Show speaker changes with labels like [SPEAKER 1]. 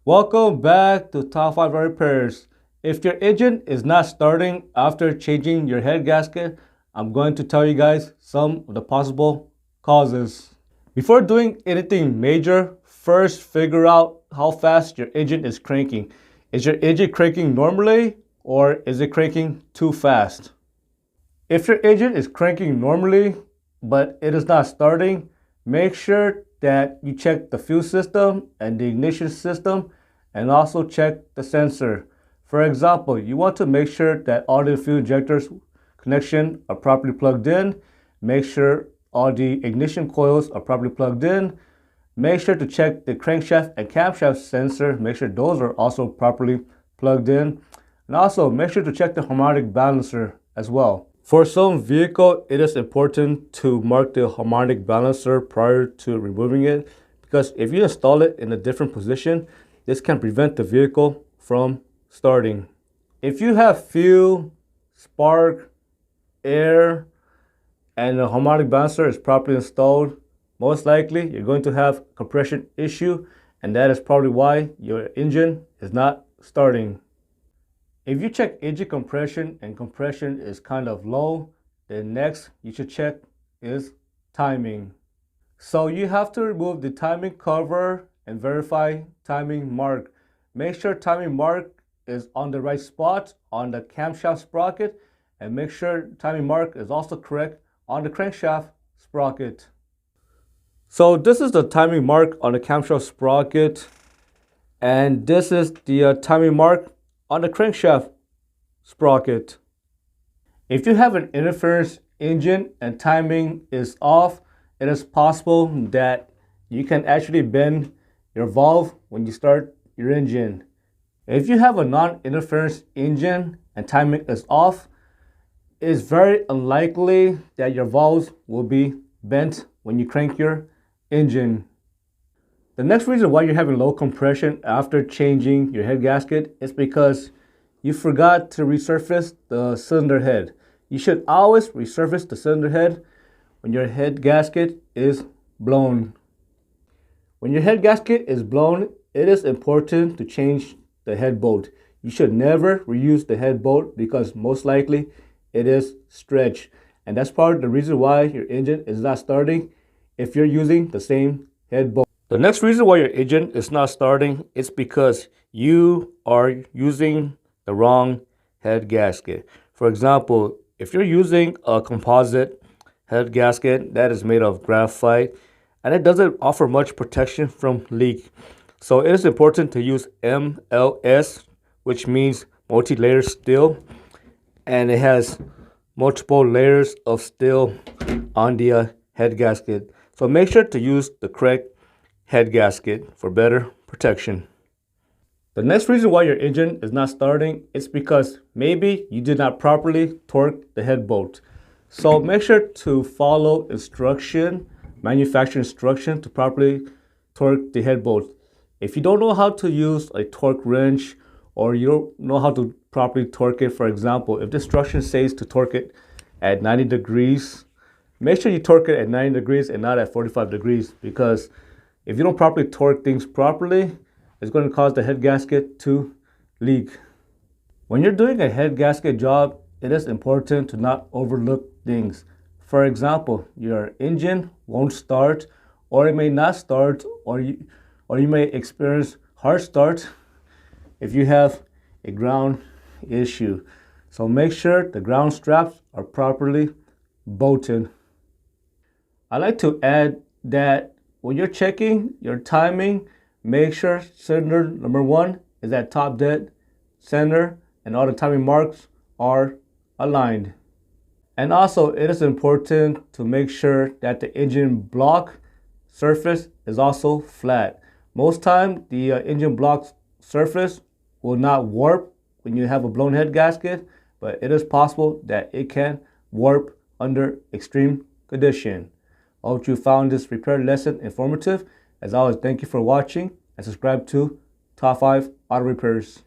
[SPEAKER 1] Welcome back to Top 5 Repairs. If your engine is not starting after changing your head gasket, I'm going to tell you guys some of the possible causes. Before doing anything major, first figure out how fast your engine is cranking. Is your engine cranking normally or is it cranking too fast? If your engine is cranking normally but it is not starting, make sure that you check the fuel system and the ignition system and also check the sensor. For example, you want to make sure that all the fuel injectors connection are properly plugged in. Make sure all the ignition coils are properly plugged in. Make sure to check the crankshaft and camshaft sensor. Make sure those are also properly plugged in. And also make sure to check the harmonic balancer as well. For some vehicle, it is important to mark the harmonic balancer prior to removing it, because if you install it in a different position, this can prevent the vehicle from starting. If you have fuel, spark, air, and the harmonic balancer is properly installed, most likely you're going to have a compression issue, and that is probably why your engine is not starting. If you check engine compression and compression is kind of low, then next you should check is timing. So you have to remove the timing cover and verify timing mark. Make sure timing mark is on the right spot on the camshaft sprocket, and make sure timing mark is also correct on the crankshaft sprocket. So this is the timing mark on the camshaft sprocket, and this is the timing mark on the crankshaft sprocket. If you have an interference engine and timing is off, it is possible that you can actually bend your valve when you start your engine. If you have a non-interference engine and timing is off, it is very unlikely that your valves will be bent when you crank your engine. The next reason why you're having low compression after changing your head gasket is because you forgot to resurface the cylinder head. You should always resurface the cylinder head when your head gasket is blown. When your head gasket is blown, it is important to change the head bolt. You should never reuse the head bolt because most likely it is stretched. And that's part of the reason why your engine is not starting if you're using the same head bolt. The next reason why your engine is not starting is because you are using the wrong head gasket. For example, if you're using a composite head gasket that is made of graphite and it doesn't offer much protection from leak, so it is important to use MLS, which means multi-layer steel, and it has multiple layers of steel on the head gasket. So make sure to use the correct head gasket for better protection. The next reason why your engine is not starting is because maybe you did not properly torque the head bolt. So make sure to follow manufacturer instruction to properly torque the head bolt. If you don't know how to use a torque wrench or you don't know how to properly torque it, for example, if the instruction says to torque it at 90 degrees, make sure you torque it at 90 degrees and not at 45 degrees, because if you don't properly torque things properly, it's going to cause the head gasket to leak. When you're doing a head gasket job, it is important to not overlook things. For example, your engine won't start, or it may not start, or you may experience hard start if you have a ground issue. So make sure the ground straps are properly bolted. I like to add that when you're checking your timing, make sure cylinder number 1 is at top dead center and all the timing marks are aligned. And also, it is important to make sure that the engine block surface is also flat. Most time, the engine block surface will not warp when you have a blown head gasket, but it is possible that it can warp under extreme condition. I hope you found this repair lesson informative. As always, thank you for watching and subscribe to Top 5 Auto Repairs.